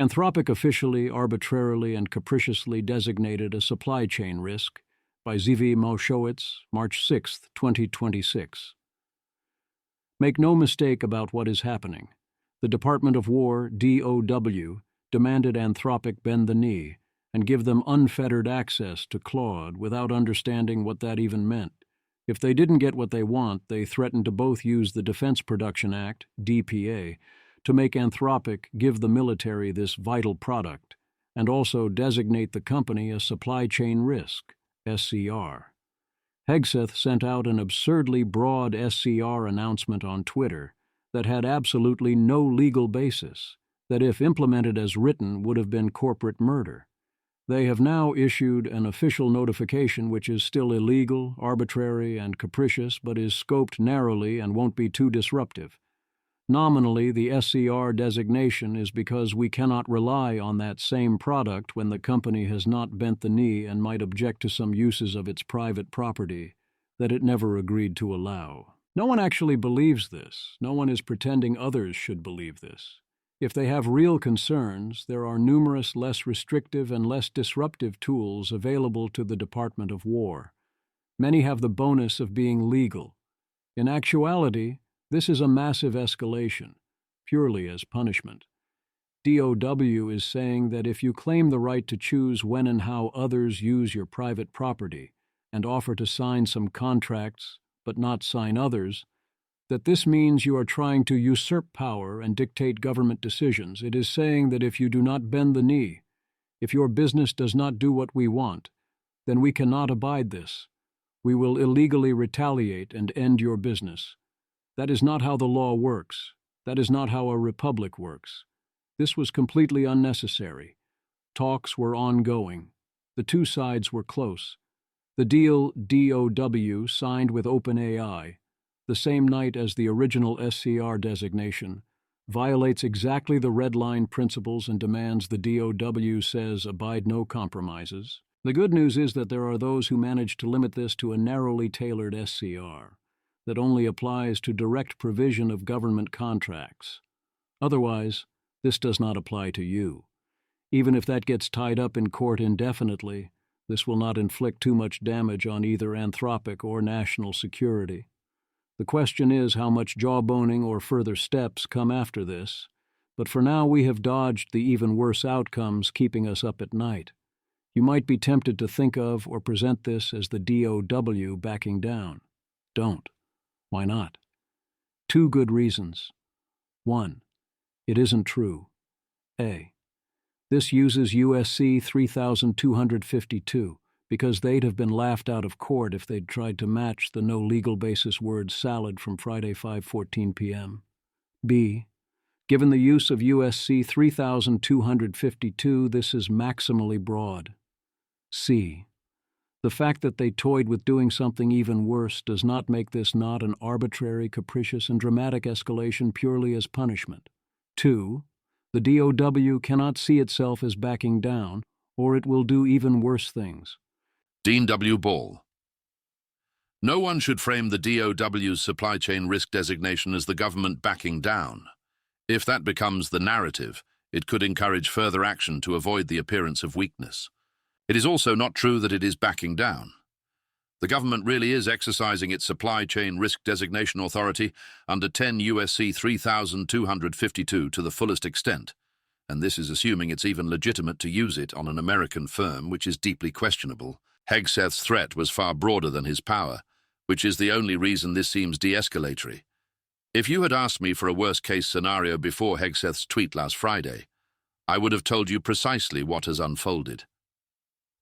Anthropic officially, arbitrarily, and capriciously designated a supply chain risk by Zvi Moshowitz, March 6, 2026. Make no mistake about what is happening. The Department of War, DOW, demanded Anthropic bend the knee and give them unfettered access to Claude without understanding what that even meant. If they didn't get what they want, they threatened to both use the Defense Production Act, DPA, to make Anthropic give the military this vital product, and also designate the company a supply chain risk, SCR. Hegseth sent out an absurdly broad SCR announcement on Twitter that had absolutely no legal basis, that if implemented as written would have been corporate murder. They have now issued an official notification which is still illegal, arbitrary, and capricious, but is scoped narrowly and won't be too disruptive. Nominally, the SCR designation is because we cannot rely on that same product when the company has not bent the knee and might object to some uses of its private property that it never agreed to allow. No one actually believes this. No one is pretending others should believe this. If they have real concerns, there are numerous less restrictive and less disruptive tools available to the Department of War. Many have the bonus of being legal. In actuality, this is a massive escalation, purely as punishment. DOW is saying that if you claim the right to choose when and how others use your private property and offer to sign some contracts but not sign others, that this means you are trying to usurp power and dictate government decisions. It is saying that if you do not bend the knee, if your business does not do what we want, then we cannot abide this. We will illegally retaliate and end your business. That is not how the law works. That is not how a republic works. This was completely unnecessary. Talks were ongoing. The two sides were close. The deal DOW signed with OpenAI, the same night as the original SCR designation, violates exactly the red line principles and demands the DOW says abide no compromises. The good news is that there are those who manage to limit this to a narrowly tailored SCR that only applies to direct provision of government contracts. Otherwise, this does not apply to you. Even if that gets tied up in court indefinitely, this will not inflict too much damage on either Anthropic or national security. The question is how much jawboning or further steps come after this, but for now we have dodged the even worse outcomes keeping us up at night. You might be tempted to think of or present this as the DOW backing down. Don't. Why not? Two good reasons. 1. It isn't true. A. This uses USC 3252 because they'd have been laughed out of court if they'd tried to match the no legal basis word salad from Friday 5:14 p.m. B. Given the use of USC 3252, this is maximally broad. C. The fact that they toyed with doing something even worse does not make this not an arbitrary, capricious, and dramatic escalation purely as punishment. 2. The DOW cannot see itself as backing down, or it will do even worse things. Dean W. Ball. No one should frame the DOW's supply chain risk designation as the government backing down. If that becomes the narrative, it could encourage further action to avoid the appearance of weakness. It is also not true that it is backing down. The government really is exercising its supply chain risk designation authority under 10 USC 3252 to the fullest extent, and this is assuming it's even legitimate to use it on an American firm, which is deeply questionable. Hegseth's threat was far broader than his power, which is the only reason this seems de-escalatory. If you had asked me for a worst-case scenario before Hegseth's tweet last Friday, I would have told you precisely what has unfolded.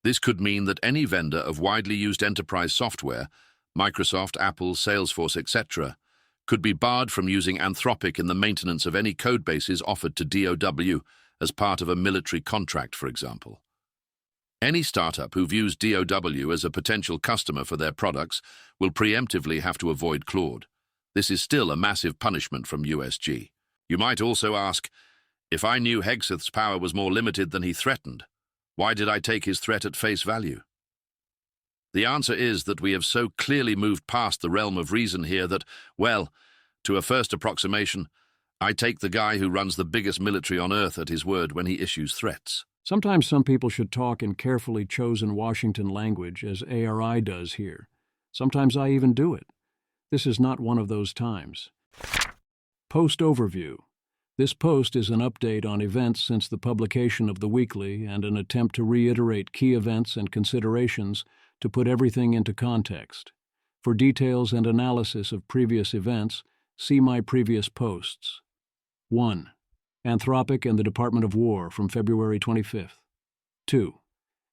This could mean that any vendor of widely used enterprise software, Microsoft, Apple, Salesforce, etc., could be barred from using Anthropic in the maintenance of any codebases offered to DOW as part of a military contract, for example. Any startup who views DOW as a potential customer for their products will preemptively have to avoid Claude. This is still a massive punishment from USG. You might also ask, if I knew Hegseth's power was more limited than he threatened, why did I take his threat at face value? The answer is that we have so clearly moved past the realm of reason here that, well, to a first approximation, I take the guy who runs the biggest military on Earth at his word when he issues threats. Sometimes some people should talk in carefully chosen Washington language, as ARI does here. Sometimes I even do it. This is not one of those times. Post overview. This post is an update on events since the publication of the weekly and an attempt to reiterate key events and considerations to put everything into context. For details and analysis of previous events, see my previous posts. 1. Anthropic and the Department of War from February 25th. 2.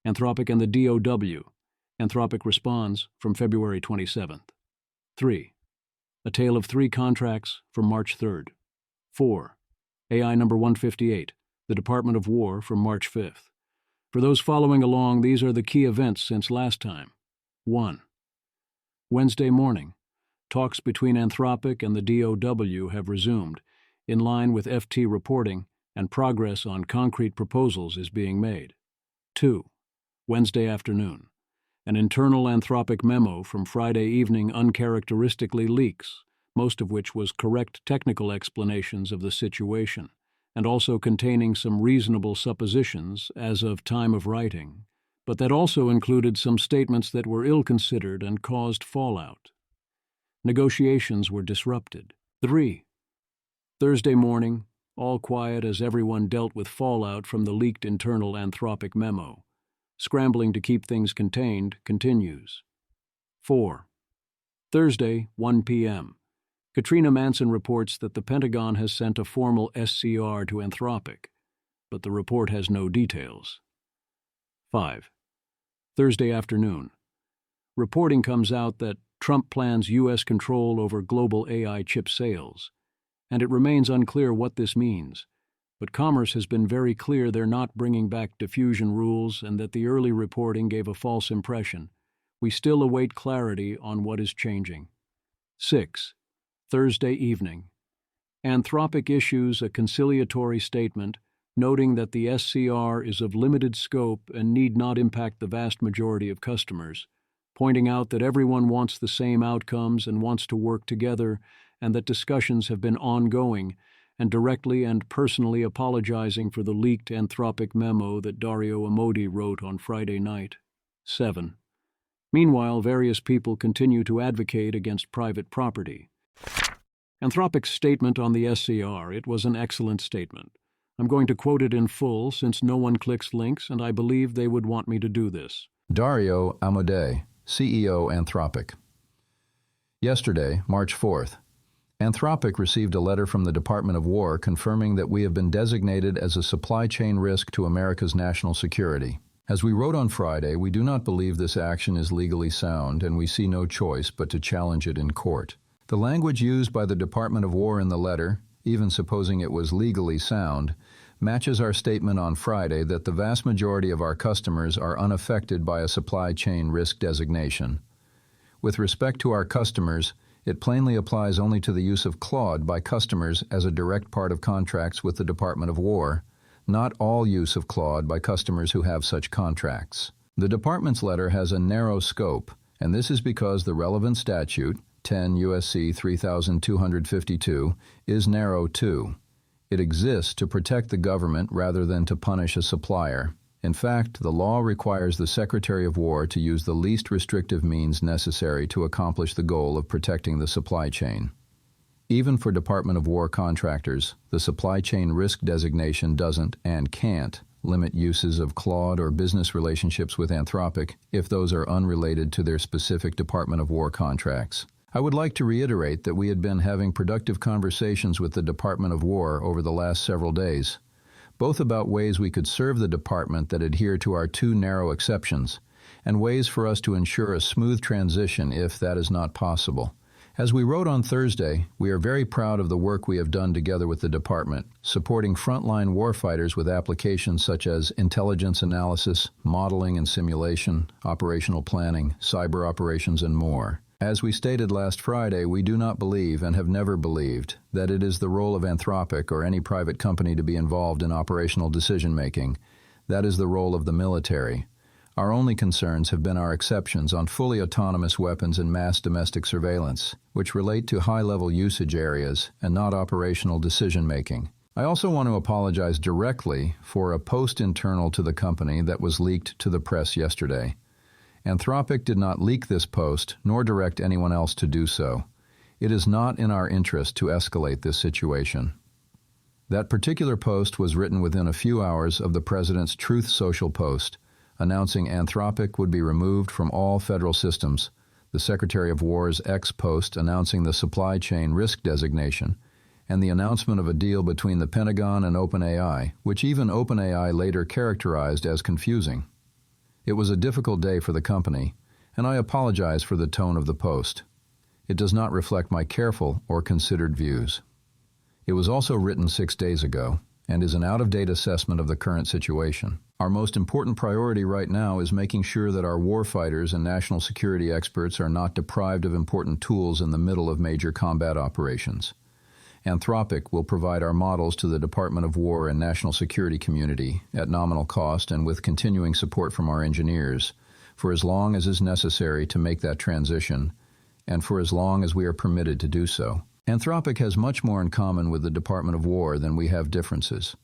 Anthropic and the DOW. Anthropic responds from February 27th. 3. A Tale of Three Contracts from March 3rd. 4. AI number 158, the Department of War from March 5th. For those following along, these are the key events since last time. 1. Wednesday morning, talks between Anthropic and the DOW have resumed, in line with FT reporting, and progress on concrete proposals is being made. 2. Wednesday afternoon, an internal Anthropic memo from Friday evening uncharacteristically leaks, most of which was correct technical explanations of the situation, and also containing some reasonable suppositions as of time of writing, but that also included some statements that were ill-considered and caused fallout. Negotiations were disrupted. 3. Thursday morning, all quiet as everyone dealt with fallout from the leaked internal Anthropic memo. Scrambling to keep things contained continues. 4. Thursday, 1 p.m. Katrina Manson reports that the Pentagon has sent a formal SCR to Anthropic, but the report has no details. 5. Thursday afternoon. Reporting comes out that Trump plans U.S. control over global AI chip sales, and it remains unclear what this means. But Commerce has been very clear they're not bringing back diffusion rules and that the early reporting gave a false impression. We still await clarity on what is changing. 6. Thursday evening. Anthropic issues a conciliatory statement noting that the SCR is of limited scope and need not impact the vast majority of customers, pointing out that everyone wants the same outcomes and wants to work together, and that discussions have been ongoing, and directly and personally apologizing for the leaked Anthropic memo that Dario Amodi wrote on Friday night. 7. Meanwhile, various people continue to advocate against private property. Anthropic's statement on the SCR, it was an excellent statement. I'm going to quote it in full since no one clicks links, and I believe they would want me to do this. Dario Amodei, CEO Anthropic. Yesterday, March 4th, Anthropic received a letter from the Department of War confirming that we have been designated as a supply chain risk to America's national security. As we wrote on Friday, we do not believe this action is legally sound, and we see no choice but to challenge it in court. The language used by the Department of War in the letter, even supposing it was legally sound, matches our statement on Friday that the vast majority of our customers are unaffected by a supply chain risk designation. With respect to our customers, it plainly applies only to the use of Claude by customers as a direct part of contracts with the Department of War, not all use of Claude by customers who have such contracts. The Department's letter has a narrow scope, and this is because the relevant statute, 10 U.S.C. 3252, is narrow too. It exists to protect the government rather than to punish a supplier. In fact, the law requires the Secretary of War to use the least restrictive means necessary to accomplish the goal of protecting the supply chain. Even for Department of War contractors, the supply chain risk designation doesn't and can't limit uses of Claude or business relationships with Anthropic if those are unrelated to their specific Department of War contracts. I would like to reiterate that we had been having productive conversations with the Department of War over the last several days, both about ways we could serve the department that adhere to our two narrow exceptions, and ways for us to ensure a smooth transition if that is not possible. As we wrote on Thursday, we are very proud of the work we have done together with the department, supporting frontline warfighters with applications such as intelligence analysis, modeling and simulation, operational planning, cyber operations, and more. As we stated last Friday, we do not believe and have never believed that it is the role of Anthropic or any private company to be involved in operational decision-making. That is the role of the military. Our only concerns have been our exceptions on fully autonomous weapons and mass domestic surveillance, which relate to high-level usage areas and not operational decision-making. I also want to apologize directly for a post internal to the company that was leaked to the press yesterday. Anthropic did not leak this post, nor direct anyone else to do so. It is not in our interest to escalate this situation. That particular post was written within a few hours of the President's Truth Social post, announcing Anthropic would be removed from all federal systems, the Secretary of War's X post announcing the supply chain risk designation, and the announcement of a deal between the Pentagon and OpenAI, which even OpenAI later characterized as confusing. It was a difficult day for the company, and I apologize for the tone of the post. It does not reflect my careful or considered views. It was also written 6 days ago and is an out-of-date assessment of the current situation. Our most important priority right now is making sure that our warfighters and national security experts are not deprived of important tools in the middle of major combat operations. Anthropic will provide our models to the Department of War and national security community at nominal cost and with continuing support from our engineers for as long as is necessary to make that transition and for as long as we are permitted to do so. Anthropic has much more in common with the Department of War than we have differences.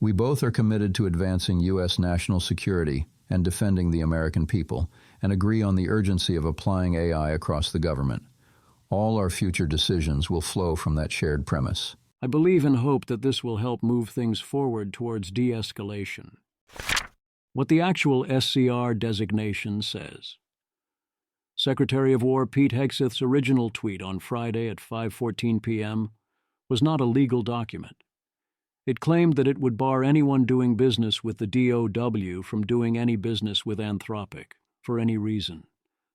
We both are committed to advancing U.S. national security and defending the American people, and agree on the urgency of applying AI across the government. All our future decisions will flow from that shared premise. I believe and hope that this will help move things forward towards de-escalation. What the actual SCR designation says. Secretary of War Pete Hegseth's original tweet on Friday at 5:14 p.m. was not a legal document. It claimed that it would bar anyone doing business with the DOW from doing any business with Anthropic, for any reason.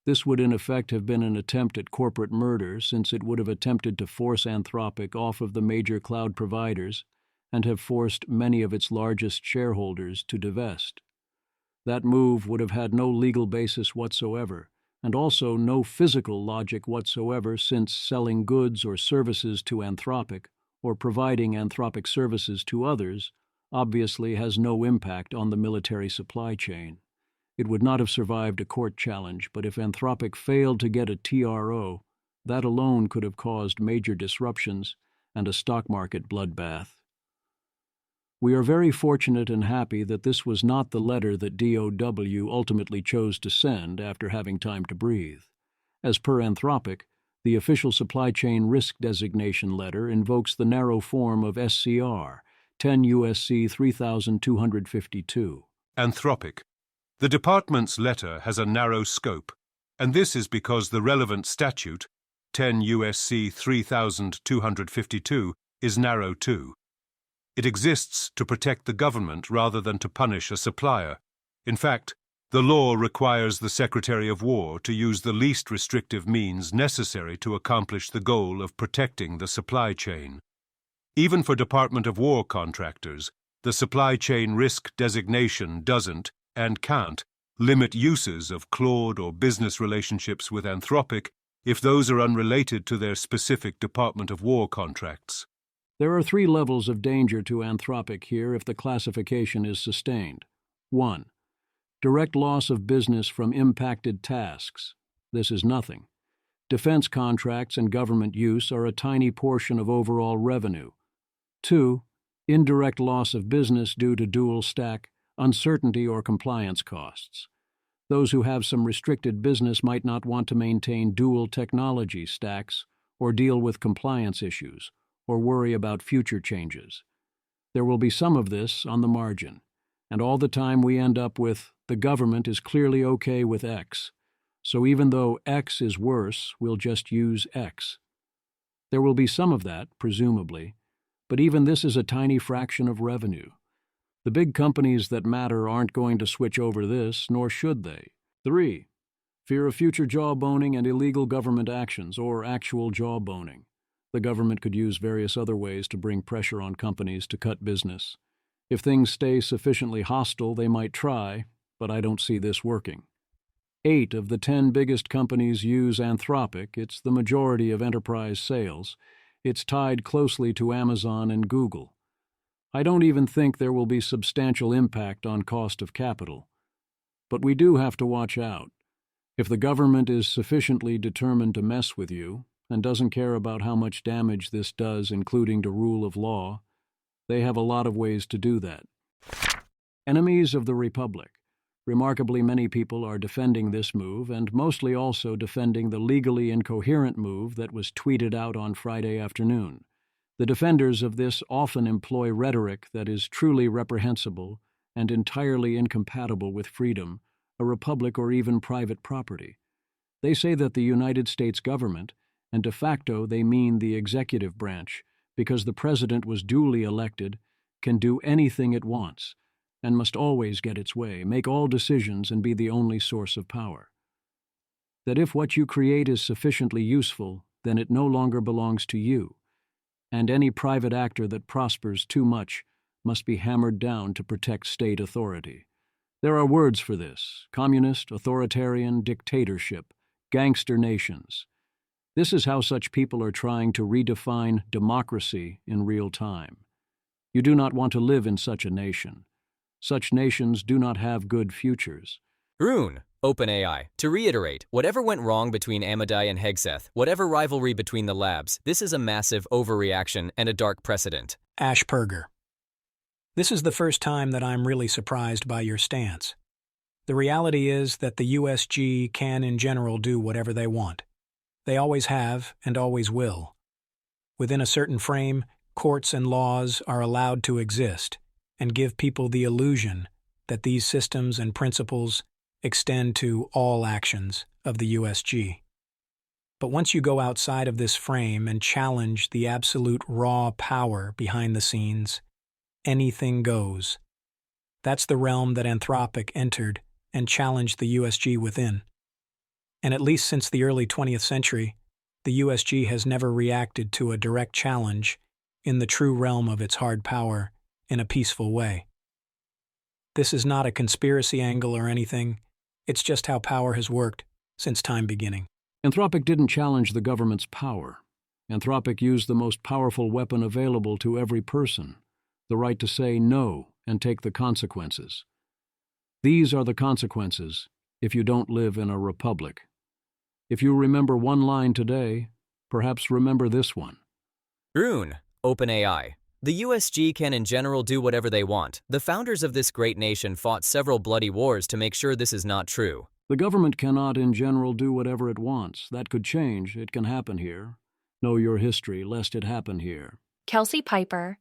This would in effect have been an attempt at corporate murder, since it would have attempted to force Anthropic off of the major cloud providers and have forced many of its largest shareholders to divest. That move would have had no legal basis whatsoever, and also no physical logic whatsoever, since selling goods or services to Anthropic or providing Anthropic services to others obviously has no impact on the military supply chain. It would not have survived a court challenge, but if Anthropic failed to get a TRO, that alone could have caused major disruptions and a stock market bloodbath. We are very fortunate and happy that this was not the letter that DOW ultimately chose to send after having time to breathe. As per Anthropic, the official supply chain risk designation letter invokes the narrow form of SCR, 10 U.S.C. 3252. Anthropic. The department's letter has a narrow scope, and this is because the relevant statute, 10 U.S.C. 3252, is narrow too. It exists to protect the government rather than to punish a supplier. In fact, the law requires the Secretary of War to use the least restrictive means necessary to accomplish the goal of protecting the supply chain. Even for Department of War contractors, the supply chain risk designation doesn't, and can't, limit uses of Claude or business relationships with Anthropic if those are unrelated to their specific Department of War contracts. There are 3 levels of danger to Anthropic here if the classification is sustained. 1. Direct loss of business from impacted tasks. This is nothing. Defense contracts and government use are a tiny portion of overall revenue. 2. Indirect loss of business due to dual stack, uncertainty, or compliance costs. Those who have some restricted business might not want to maintain dual technology stacks or deal with compliance issues, or worry about future changes. There will be some of this on the margin, and all the time we end up with, the government is clearly okay with X, so even though X is worse, we'll just use X. There will be some of that, presumably, but even this is a tiny fraction of revenue. The big companies that matter aren't going to switch over this, nor should they. 3. Fear of future jawboning and illegal government actions, or actual jawboning. The government could use various other ways to bring pressure on companies to cut business. If things stay sufficiently hostile, they might try, but I don't see this working. 8 of the 10 biggest companies use Anthropic. It's the majority of enterprise sales. It's tied closely to Amazon and Google. I don't even think there will be substantial impact on cost of capital. But we do have to watch out. If the government is sufficiently determined to mess with you and doesn't care about how much damage this does, including to rule of law, they have a lot of ways to do that. Enemies of the Republic. Remarkably, many people are defending this move and mostly also defending the legally incoherent move that was tweeted out on Friday afternoon. The defenders of this often employ rhetoric that is truly reprehensible and entirely incompatible with freedom, a republic, or even private property. They say that the United States government, and de facto they mean the executive branch, because the president was duly elected, can do anything it wants, and must always get its way, make all decisions, and be the only source of power. That if what you create is sufficiently useful, then it no longer belongs to you, and any private actor that prospers too much must be hammered down to protect state authority. There are words for this: communist, authoritarian, dictatorship, gangster nations. This is how such people are trying to redefine democracy in real time. You do not want to live in such a nation. Such nations do not have good futures. Rune, OpenAI. To reiterate, whatever went wrong between Amadei and Hegseth, whatever rivalry between the labs, this is a massive overreaction and a dark precedent. Ashperger. This is the first time that I'm really surprised by your stance. The reality is that the USG can in general do whatever they want. They always have and always will. Within a certain frame, courts and laws are allowed to exist and give people the illusion that these systems and principles extend to all actions of the USG. But once you go outside of this frame and challenge the absolute raw power behind the scenes, anything goes. That's the realm that Anthropic entered and challenged the USG within. And at least since the early 20th century, the USG has never reacted to a direct challenge in the true realm of its hard power in a peaceful way. This is not a conspiracy angle or anything. It's just how power has worked since time beginning. Anthropic didn't challenge the government's power. Anthropic used the most powerful weapon available to every person, the right to say no and take the consequences. These are the consequences if you don't live in a republic. If you remember one line today, perhaps remember this one. Rune, OpenAI. The USG can in general do whatever they want. The founders of this great nation fought several bloody wars to make sure this is not true. The government cannot in general do whatever it wants. That could change. It can happen here. Know your history, lest it happen here. Kelsey Piper.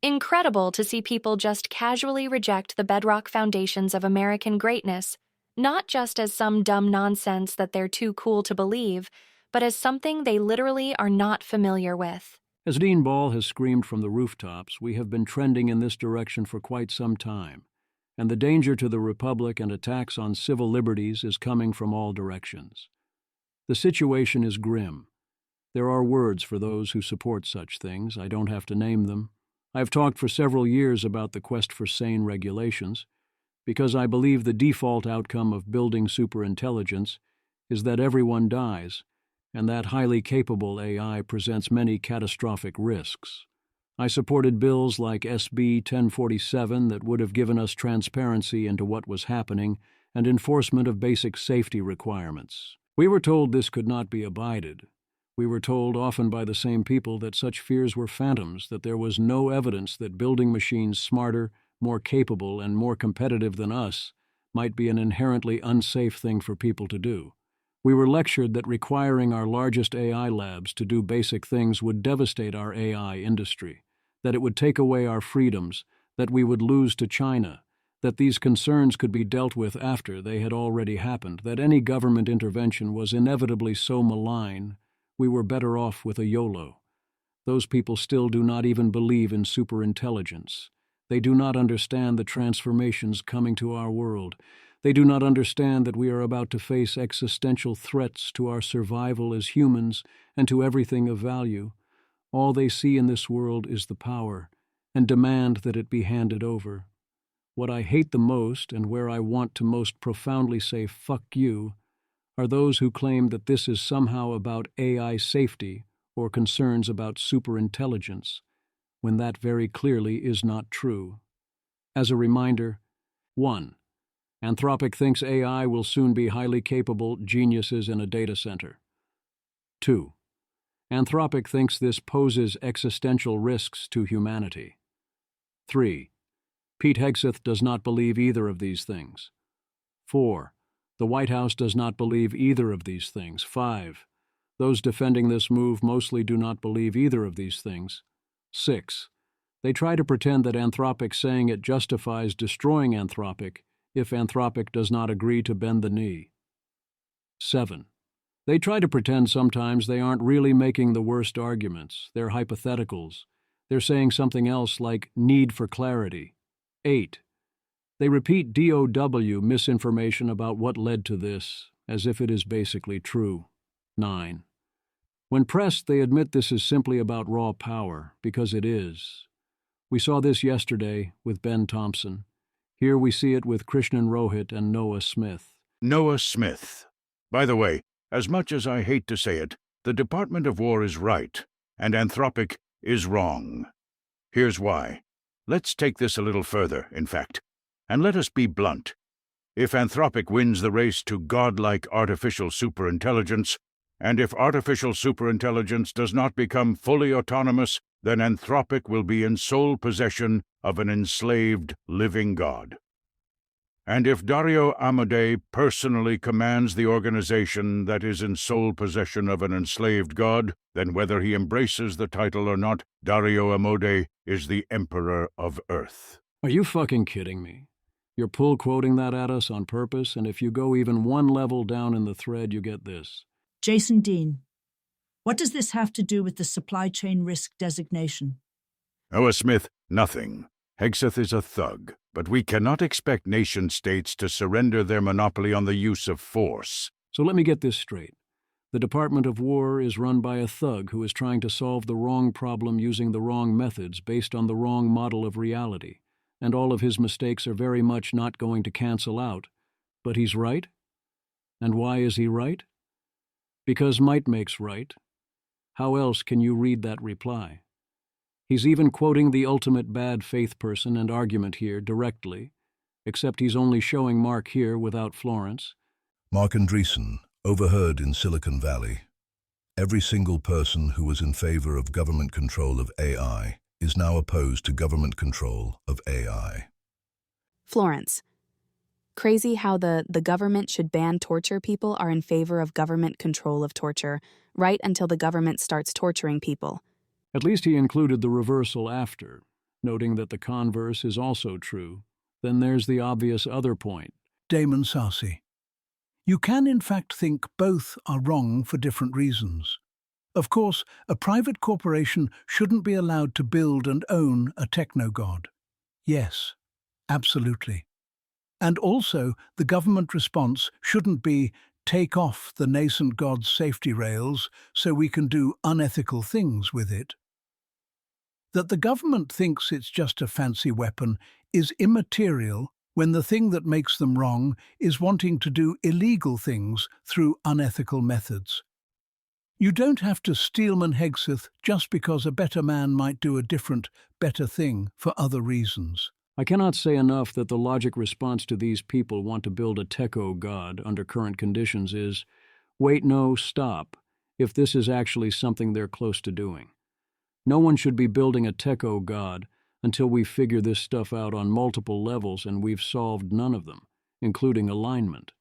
Incredible to see people just casually reject the bedrock foundations of American greatness, not just as some dumb nonsense that they're too cool to believe, but as something they literally are not familiar with. As Dean Ball has screamed from the rooftops, we have been trending in this direction for quite some time, and the danger to the Republic and attacks on civil liberties is coming from all directions. The situation is grim. There are words for those who support such things. I don't have to name them. I have talked for several years about the quest for sane regulations, because I believe the default outcome of building superintelligence is that everyone dies, and that highly capable AI presents many catastrophic risks. I supported bills like SB 1047 that would have given us transparency into what was happening and enforcement of basic safety requirements. We were told this could not be abided. We were told, often by the same people, that such fears were phantoms, that there was no evidence that building machines smarter, more capable, and more competitive than us might be an inherently unsafe thing for people to do. We were lectured that requiring our largest AI labs to do basic things would devastate our AI industry, that it would take away our freedoms, that we would lose to China, that these concerns could be dealt with after they had already happened, that any government intervention was inevitably so malign we were better off with a YOLO. Those people still do not even believe in superintelligence. They do not understand the transformations coming to our world. They do not understand that we are about to face existential threats to our survival as humans and to everything of value. All they see in this world is the power, and demand that it be handed over. What I hate the most, and where I want to most profoundly say "fuck you," are those who claim that this is somehow about AI safety or concerns about superintelligence, when that very clearly is not true. As a reminder, 1. Anthropic thinks AI will soon be highly capable geniuses in a data center. 2. Anthropic thinks this poses existential risks to humanity. 3. Pete Hegseth does not believe either of these things. 4. The White House does not believe either of these things. 5. Those defending this move mostly do not believe either of these things. 6. They try to pretend that Anthropic saying it justifies destroying Anthropic if Anthropic does not agree to bend the knee. 7. They try to pretend sometimes they aren't really making the worst arguments. They're hypotheticals. They're saying something else like need for clarity. 8. They repeat DOW misinformation about what led to this, as if it is basically true. 9. When pressed, they admit this is simply about raw power, because it is. We saw this yesterday with Ben Thompson. Here we see it with Krishnan Rohit and Noah Smith. Noah Smith. By the way, as much as I hate to say it, the Department of War is right, and Anthropic is wrong. Here's why. Let's take this a little further, in fact, and let us be blunt. If Anthropic wins the race to godlike artificial superintelligence, and if artificial superintelligence does not become fully autonomous, then Anthropic will be in sole possession of an enslaved living god. And if Dario Amodei personally commands the organization that is in sole possession of an enslaved god, then whether he embraces the title or not, Dario Amodei is the Emperor of Earth. Are you fucking kidding me? You're pull-quoting that at us on purpose, and if you go even one level down in the thread, you get this. Jason Dean, what does this have to do with the supply chain risk designation? Noah Smith, nothing. Hegseth is a thug, but we cannot expect nation-states to surrender their monopoly on the use of force. So let me get this straight. The Department of War is run by a thug who is trying to solve the wrong problem using the wrong methods based on the wrong model of reality, and all of his mistakes are very much not going to cancel out. But he's right? And why is he right? Because might makes right. How else can you read that reply? He's even quoting the ultimate bad faith person and argument here directly, except he's only showing Mark here without Florence. Mark Andreessen, overheard in Silicon Valley. Every single person who was in favor of government control of AI is now opposed to government control of AI. Florence. Crazy how the government should ban torture people are in favor of government control of torture, right until the government starts torturing people. At least he included the reversal after, noting that the converse is also true. Then there's the obvious other point. Damon Sarsi. You can in fact think both are wrong for different reasons. Of course, a private corporation shouldn't be allowed to build and own a techno-god. Yes, absolutely. And also, the government response shouldn't be, take off the nascent god's safety rails so we can do unethical things with it. That the government thinks it's just a fancy weapon is immaterial when the thing that makes them wrong is wanting to do illegal things through unethical methods. You don't have to Steelman Hegseth just because a better man might do a different, better thing for other reasons. I cannot say enough that the logic response to these people want to build a techo god under current conditions is, wait, no, stop, if this is actually something they're close to doing. No one should be building a techo god until we figure this stuff out on multiple levels and we've solved none of them, including alignment.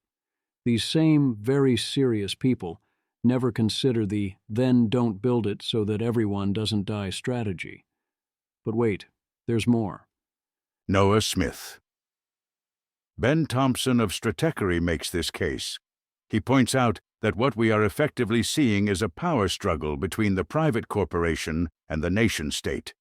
These same very serious people never consider the then don't build it so that everyone doesn't die strategy. But wait, there's more. Noah Smith. Ben Thompson of Stratechery makes this case. He points out that what we are effectively seeing is a power struggle between the private corporation and the nation-state.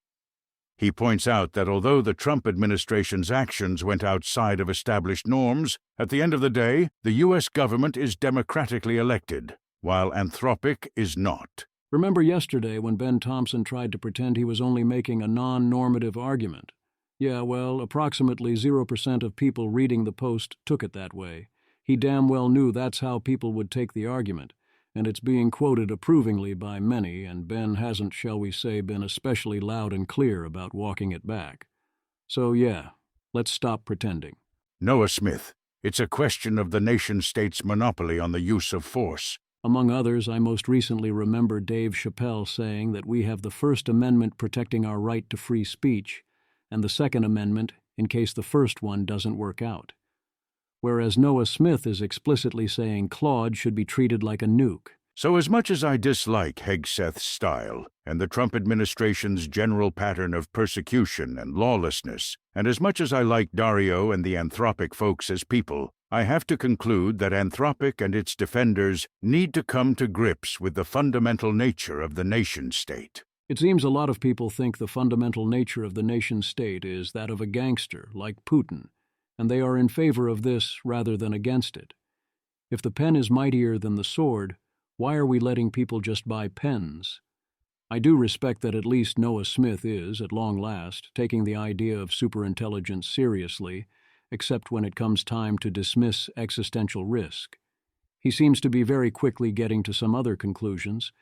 He points out that although the Trump administration's actions went outside of established norms, at the end of the day, the U.S. government is democratically elected, while Anthropic is not. Remember yesterday when Ben Thompson tried to pretend he was only making a non-normative argument? Yeah, well, approximately 0% of people reading the post took it that way. He damn well knew that's how people would take the argument, and it's being quoted approvingly by many, and Ben hasn't, shall we say, been especially loud and clear about walking it back. So yeah, let's stop pretending. Noah Smith. It's a question of the nation-state's monopoly on the use of force. Among others, I most recently remember Dave Chappelle saying that we have the First Amendment protecting our right to free speech, and the Second Amendment in case the first one doesn't work out. Whereas Noah Smith is explicitly saying Claude should be treated like a nuke. So as much as I dislike Hegseth's style and the Trump administration's general pattern of persecution and lawlessness, and as much as I like Dario and the Anthropic folks as people, I have to conclude that Anthropic and its defenders need to come to grips with the fundamental nature of the nation-state. It seems a lot of people think the fundamental nature of the nation-state is that of a gangster, like Putin, and they are in favor of this rather than against it. If the pen is mightier than the sword, why are we letting people just buy pens? I do respect that at least Noah Smith is, at long last, taking the idea of superintelligence seriously, except when it comes time to dismiss existential risk. He seems to be very quickly getting to some other conclusions,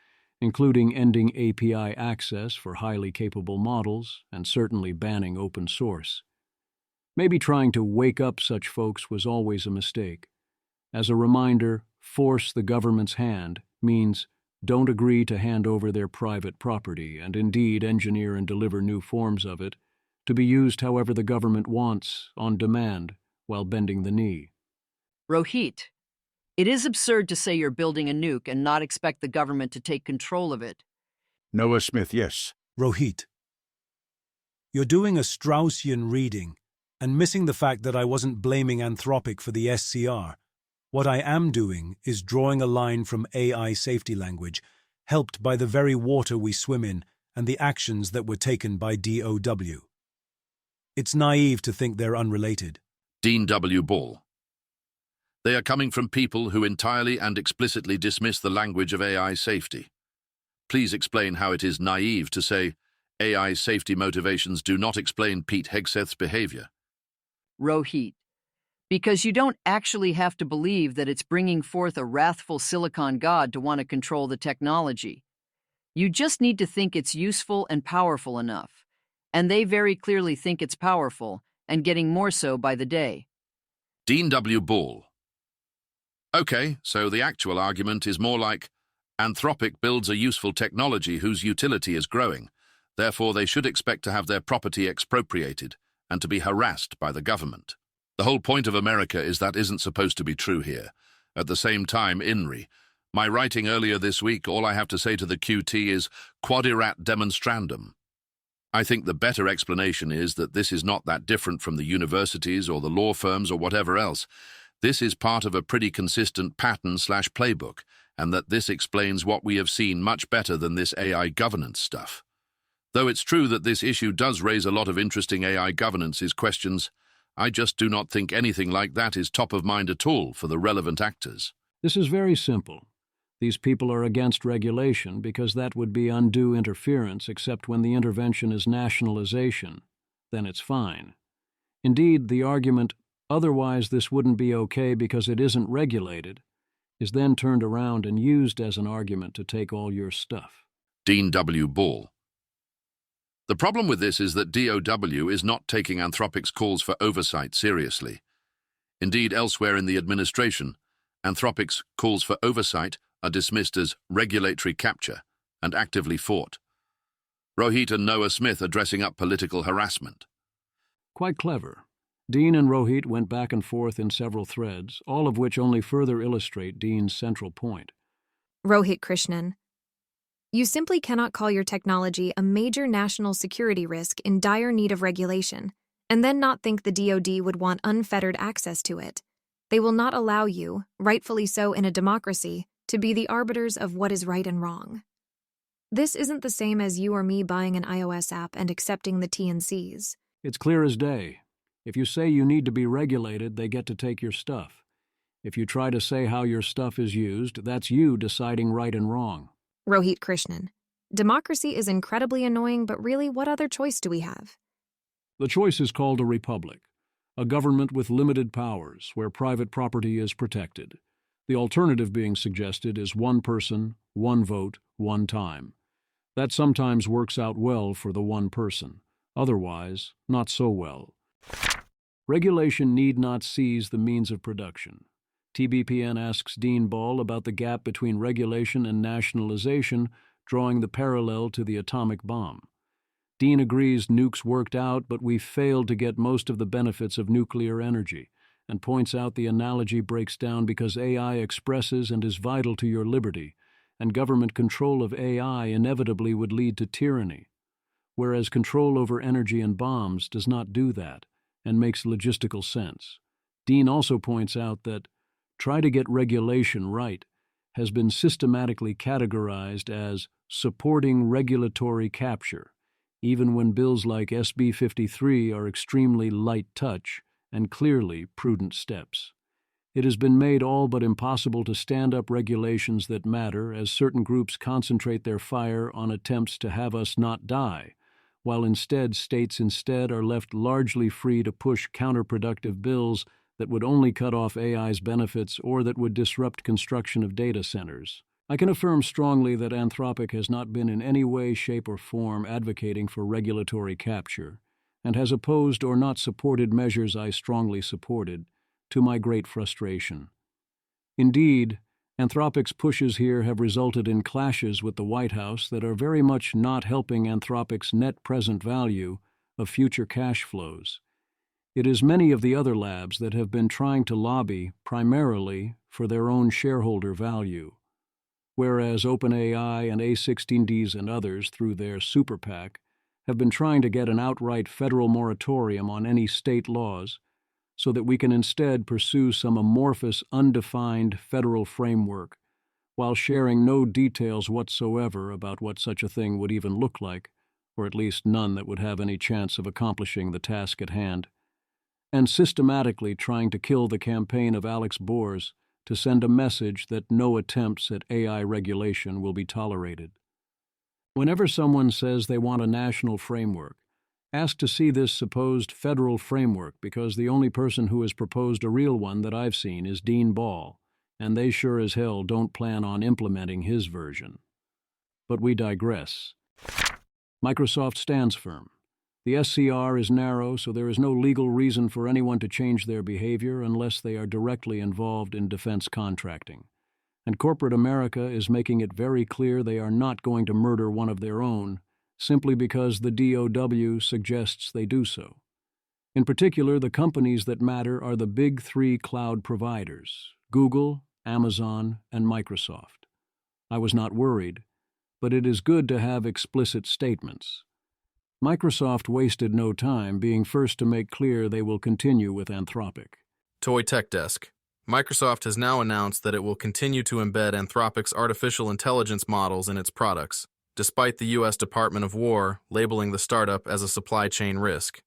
including ending API access for highly capable models and certainly banning open source. Maybe trying to wake up such folks was always a mistake. As a reminder, force the government's hand means don't agree to hand over their private property and indeed engineer and deliver new forms of it to be used however the government wants, on demand, while bending the knee. Rohit, it is absurd to say you're building a nuke and not expect the government to take control of it. Noah Smith, yes. Rohit, you're doing a Straussian reading and missing the fact that I wasn't blaming Anthropic for the SCR. What I am doing is drawing a line from AI safety language, helped by the very water we swim in and the actions that were taken by DOW. It's naive to think they're unrelated. Dean W. Ball. They are coming from people who entirely and explicitly dismiss the language of AI safety. Please explain how it is naive to say AI safety motivations do not explain Pete Hegseth's behavior. Rohit, because you don't actually have to believe that it's bringing forth a wrathful silicon god to want to control the technology. You just need to think it's useful and powerful enough. And they very clearly think it's powerful, and getting more so by the day. Dean W. Ball. Okay, so the actual argument is more like Anthropic builds a useful technology whose utility is growing. Therefore, they should expect to have their property expropriated and to be harassed by the government. The whole point of America is that isn't supposed to be true here. At the same time, INRI. My writing earlier this week, all I have to say to the QT is quadirat demonstrandum. I think the better explanation is that this is not that different from the universities or the law firms or whatever else. This is part of a pretty consistent pattern/playbook, and that this explains what we have seen much better than this AI governance stuff. Though it's true that this issue does raise a lot of interesting AI governance questions, I just do not think anything like that is top of mind at all for the relevant actors. This is very simple. These people are against regulation because that would be undue interference, except when the intervention is nationalization. Then it's fine. Indeed, the argument, otherwise this wouldn't be okay because it isn't regulated, is then turned around and used as an argument to take all your stuff. Dean W. Ball. The problem with this is that DOW is not taking Anthropic's calls for oversight seriously. Indeed, elsewhere in the administration, Anthropic's calls for oversight are dismissed as regulatory capture and actively fought. Rohit and Noah Smith are dressing up political harassment. Quite clever. Dean and Rohit went back and forth in several threads, all of which only further illustrate Dean's central point. Rohit Krishnan. You simply cannot call your technology a major national security risk in dire need of regulation, and then not think the DoD would want unfettered access to it. They will not allow you, rightfully so in a democracy, to be the arbiters of what is right and wrong. This isn't the same as you or me buying an iOS app and accepting the T&Cs. It's clear as day. If you say you need to be regulated, they get to take your stuff. If you try to say how your stuff is used, that's you deciding right and wrong. Rohit Krishnan. Democracy is incredibly annoying, but really, what other choice do we have? The choice is called a republic, a government with limited powers where private property is protected. The alternative being suggested is one person, one vote, one time. That sometimes works out well for the one person. Otherwise, not so well. Regulation need not seize the means of production. TBPN asks Dean Ball about the gap between regulation and nationalization, drawing the parallel to the atomic bomb. Dean agrees nukes worked out, but we failed to get most of the benefits of nuclear energy, and points out the analogy breaks down because AI expresses and is vital to your liberty, and government control of AI inevitably would lead to tyranny, whereas control over energy and bombs does not do that, and makes logistical sense. Dean also points out that try to get regulation right has been systematically categorized as supporting regulatory capture, even when bills like SB 53 are extremely light touch and clearly prudent steps. It has been made all but impossible to stand up regulations that matter as certain groups concentrate their fire on attempts to have us not die, while states are left largely free to push counterproductive bills that would only cut off AI's benefits or that would disrupt construction of data centers. I can affirm strongly that Anthropic has not been in any way, shape, or form advocating for regulatory capture, and has opposed or not supported measures I strongly supported, to my great frustration. Indeed, Anthropic's pushes here have resulted in clashes with the White House that are very much not helping Anthropic's net present value of future cash flows. It is many of the other labs that have been trying to lobby primarily for their own shareholder value, whereas OpenAI and A16Ds and others, through their super PAC, have been trying to get an outright federal moratorium on any state laws so that we can instead pursue some amorphous, undefined federal framework, while sharing no details whatsoever about what such a thing would even look like, or at least none that would have any chance of accomplishing the task at hand, and systematically trying to kill the campaign of Alex Bors to send a message that no attempts at AI regulation will be tolerated. Whenever someone says they want a national framework, ask to see this supposed federal framework because the only person who has proposed a real one that I've seen is Dean Ball, and they sure as hell don't plan on implementing his version. But we digress. Microsoft stands firm. The SCR is narrow, so there is no legal reason for anyone to change their behavior unless they are directly involved in defense contracting. And corporate America is making it very clear they are not going to murder one of their own, simply because the DOW suggests they do so. In particular, the companies that matter are the big three cloud providers, Google, Amazon, and Microsoft. I was not worried, but it is good to have explicit statements. Microsoft wasted no time being first to make clear they will continue with Anthropic. Toy Tech Desk. Microsoft has now announced that it will continue to embed Anthropic's artificial intelligence models in its products, despite the U.S. Department of War labeling the startup as a supply chain risk.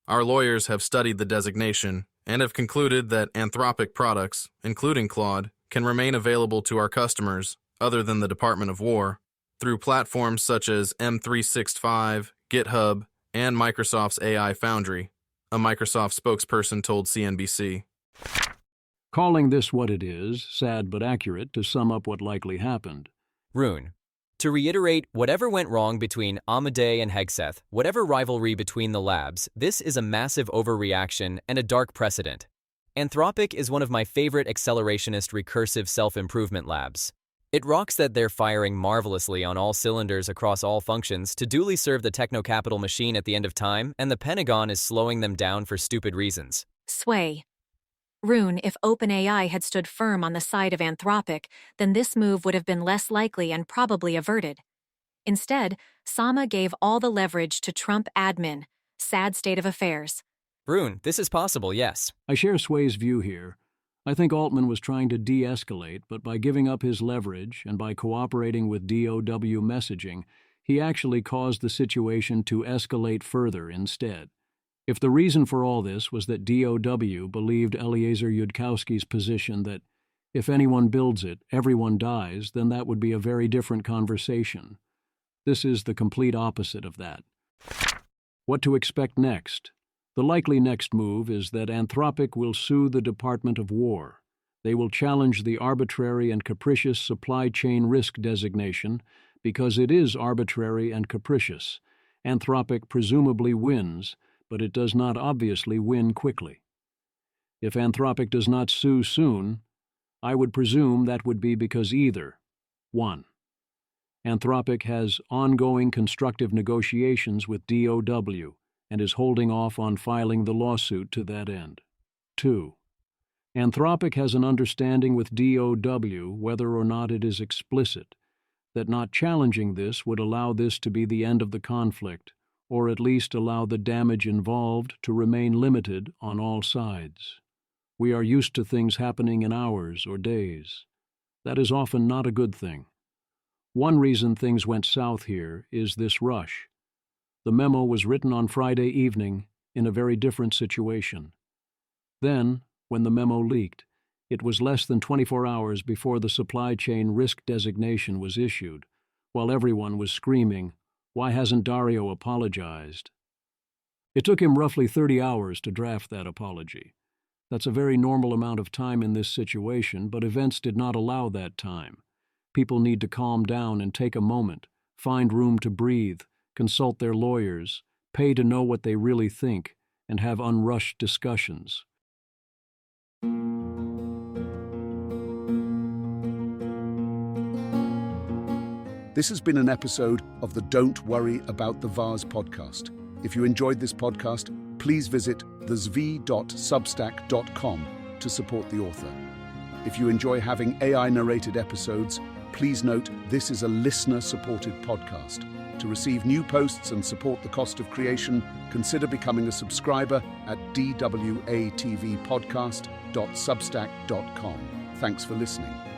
Our lawyers have studied the designation and have concluded that Anthropic products, including Claude, can remain available to our customers, other than the Department of War, through platforms such as M365, GitHub, and Microsoft's AI Foundry, a Microsoft spokesperson told CNBC. Calling this what it is, sad but accurate to sum up what likely happened. Rune. To reiterate, whatever went wrong between Amadei and Hegseth, whatever rivalry between the labs, this is a massive overreaction and a dark precedent. Anthropic is one of my favorite accelerationist recursive self-improvement labs. It rocks that they're firing marvelously on all cylinders across all functions to duly serve the techno-capital machine at the end of time, and the Pentagon is slowing them down for stupid reasons. Sway. Rune, if OpenAI had stood firm on the side of Anthropic, then this move would have been less likely and probably averted. Instead, Sama gave all the leverage to Trump admin. Sad state of affairs. Rune, this is possible, yes. I share Sway's view here. I think Altman was trying to de-escalate, but by giving up his leverage and by cooperating with DOW messaging, he actually caused the situation to escalate further instead. If the reason for all this was that DOW believed Eliezer Yudkowsky's position that if anyone builds it, everyone dies, then that would be a very different conversation. This is the complete opposite of that. What to expect next? The likely next move is that Anthropic will sue the Department of War. They will challenge the arbitrary and capricious supply chain risk designation because it is arbitrary and capricious. Anthropic presumably wins, but it does not obviously win quickly. If Anthropic does not sue soon, I would presume that would be because either 1. Anthropic has ongoing constructive negotiations with DOW and is holding off on filing the lawsuit to that end. 2. Anthropic has an understanding with DOW, whether or not it is explicit, that not challenging this would allow this to be the end of the conflict, or at least allow the damage involved to remain limited on all sides. We are used to things happening in hours or days. That is often not a good thing. One reason things went south here is this rush. The memo was written on Friday evening in a very different situation. Then, when the memo leaked, it was less than 24 hours before the supply chain risk designation was issued, while everyone was screaming, "Why hasn't Dario apologized?" It took him roughly 30 hours to draft that apology. That's a very normal amount of time in this situation, but events did not allow that time. People need to calm down and take a moment, find room to breathe, consult their lawyers, pay to know what they really think, and have unrushed discussions. This has been an episode of the Don't Worry About the Vase podcast. If you enjoyed this podcast, please visit thezv.substack.com to support the author. If you enjoy having AI-narrated episodes, please note this is a listener-supported podcast. To receive new posts and support the cost of creation, consider becoming a subscriber at dwatvpodcast.substack.com. Thanks for listening.